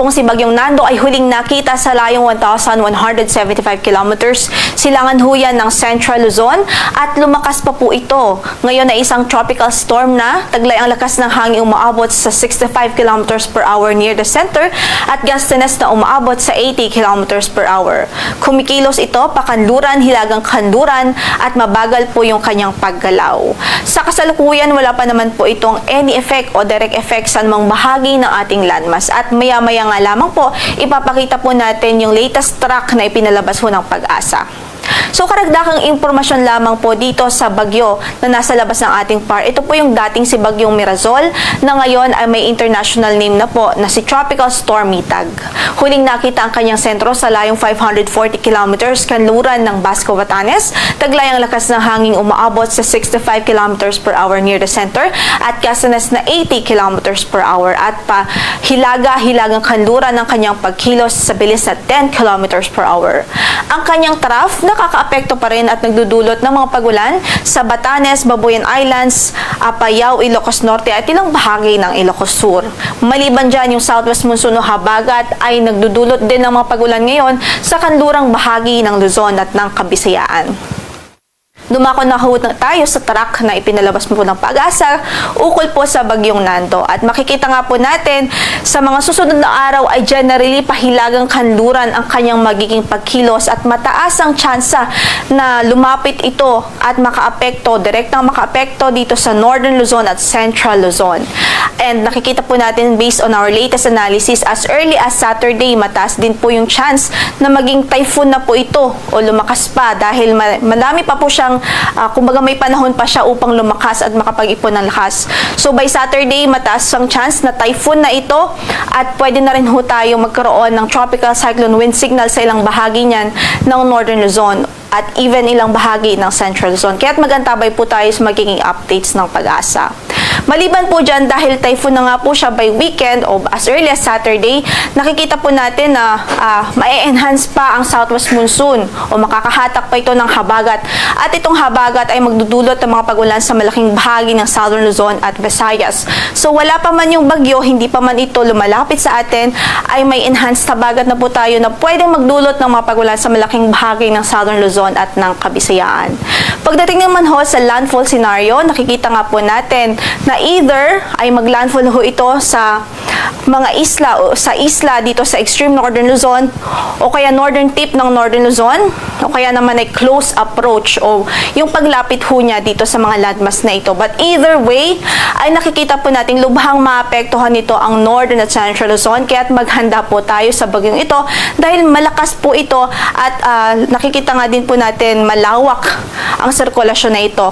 Kung si Bagyong Nando ay huling nakita sa layong 1,175 kilometers silangan huyan ng Central Luzon at lumakas pa po ito. Ngayon ay isang tropical storm na, taglay ang lakas ng hangin umaabot sa 65 kilometers per hour near the center at gustiness na umaabot sa 80 kilometers per hour. Kumikilos ito pakanluran, hilagang kanluran at mabagal po yung kanyang paggalaw. Sa kasalukuyan, wala pa naman po itong any effect o direct effect sa anumang bahagi ng ating landmass at maya-maya nga lamang po, ipapakita po natin yung latest track na ipinalabas ho ng Pag-asa. So karagdagang impormasyon lamang po dito sa bagyo na nasa labas ng ating PAR. Ito po yung dating si Bagyong Mirazol na ngayon ay may international name na po na si Tropical Storm Mitag. Huling nakita ang kanyang sentro sa layong 540 kilometers kanluran ng Basco, Batanes. Taglay ang lakas ng hangin umaabot sa 65 kilometers per hour near the center at gustiness na 80 kilometers per hour at pa hilagang kanluran ng kanyang pagkilos sa bilis na 10 kilometers per hour. Ang kanyang trough nakakaapekto pa rin at nagdudulot ng mga pagulan sa Batanes, Babuyan Islands, Apayao, Ilocos Norte at ilang bahagi ng Ilocos Sur. Maliban dyan, yung southwest monsoon o habagat ay nagdudulot din ng mga pagulan ngayon sa kanlurang bahagi ng Luzon at ng Kabisayaan. Dumako na ho tayo sa track na ipinalabas po ng Pag-asa ukol po sa Bagyong Nando. At makikita nga po natin sa mga susunod na araw ay generally pahilagang kanluran ang kanyang magiging pagkilos at mataas ang tsansa na lumapit ito at makaapekto, direktang makaapekto dito sa Northern Luzon at Central Luzon. And nakikita po natin based on our latest analysis as early as Saturday, mataas din po yung chance na maging typhoon na po ito o lumakas pa dahil madami pa po siyang kumbaga may panahon pa siya upang lumakas at makapag-ipon ng lakas. So by Saturday, mataas ang chance na typhoon na ito at pwede na rin ho tayo magkaroon ng tropical cyclone wind signal sa ilang bahagi niyan ng Northern Luzon at even ilang bahagi ng Central Luzon. Kaya't magantabay po tayo sa magiging updates ng Pag-asa. Maliban po dyan, dahil typhoon na nga po siya by weekend o as early as Saturday, nakikita po natin na ma-enhance pa ang southwest monsoon o makakahatak pa ito ng habagat. At itong habagat ay magdudulot ng mga pagulan sa malaking bahagi ng Southern Luzon at Visayas. So wala pa man yung bagyo, hindi pa man ito lumalapit sa atin, ay may enhanced habagat na po tayo na pwedeng magdulot ng mga pagulan sa malaking bahagi ng Southern Luzon at ng Kabisayaan. Pagdating naman ho sa landfall scenario, nakikita nga po natin na either ay maglandfall ho ito sa mga isla o sa isla dito sa extreme Northern Luzon o kaya northern tip ng Northern Luzon o kaya naman ay close approach o yung paglapit ho niya dito sa mga landmass na ito. But either way, ay nakikita po natin lubhang maapektuhan nito ang Northern at Central Luzon kaya't maghanda po tayo sa bagyong ito dahil malakas po ito at nakikita nga din po natin malawak ang sirkulasyon na ito.